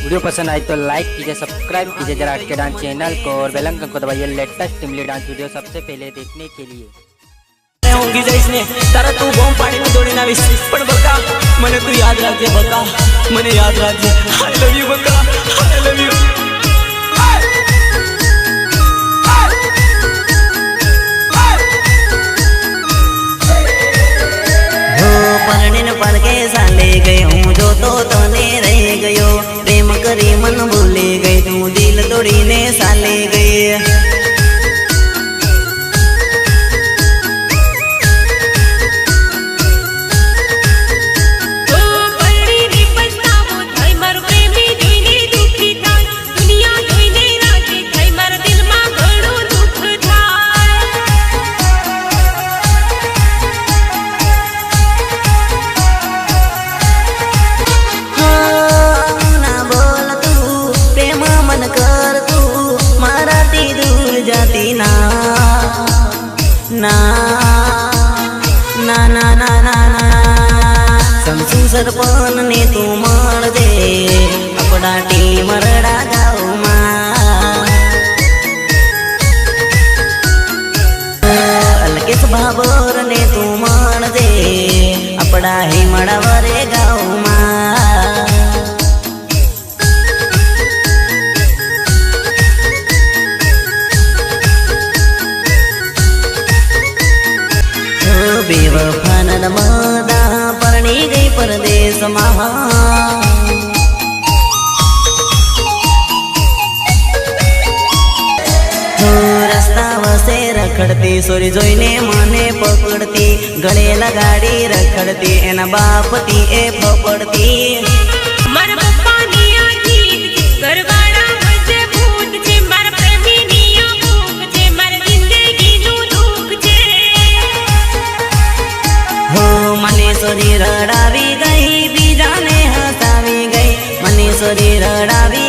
Video पसंद आए तो लाइक कीजिए, सब्सक्राइब कीजिए जरा के डांस चैनल को और बेल आइकन को दबाइए लेटेस्ट टिमली डांस वीडियो सबसे पहले देखने के लिए। होंगी जैसने तारा तू बॉम्ब पानी में दौड़ी ना विस पण बका मने तू याद रखजे बका, मने याद रखजे। आई लव यू बका, आई लव यू। પરણીને પડકે સાલે ગઈ હું જો તો તને રહી ગયો, પ્રેમ કરી મન ભૂલી ગઈ તું દિલ તોડીને સાલે ગઈ। समसू सरपन ने तू मर दे अपना टीम रड़ा गाँव अलकेश भाबर ने तू मर दे अपना ही मड़ावरे गाँव बेवफान मदा परणी गई परदेश महा रस्ता वसे रखड़ती सोरी जोईने मने पकड़ती गले लगाड़ी रखड़ती एना बापती ए फपड़ती। मनीश्वरी रड़ावी गई बीजाने हसावी गई, मनीश्वरी रड़ावी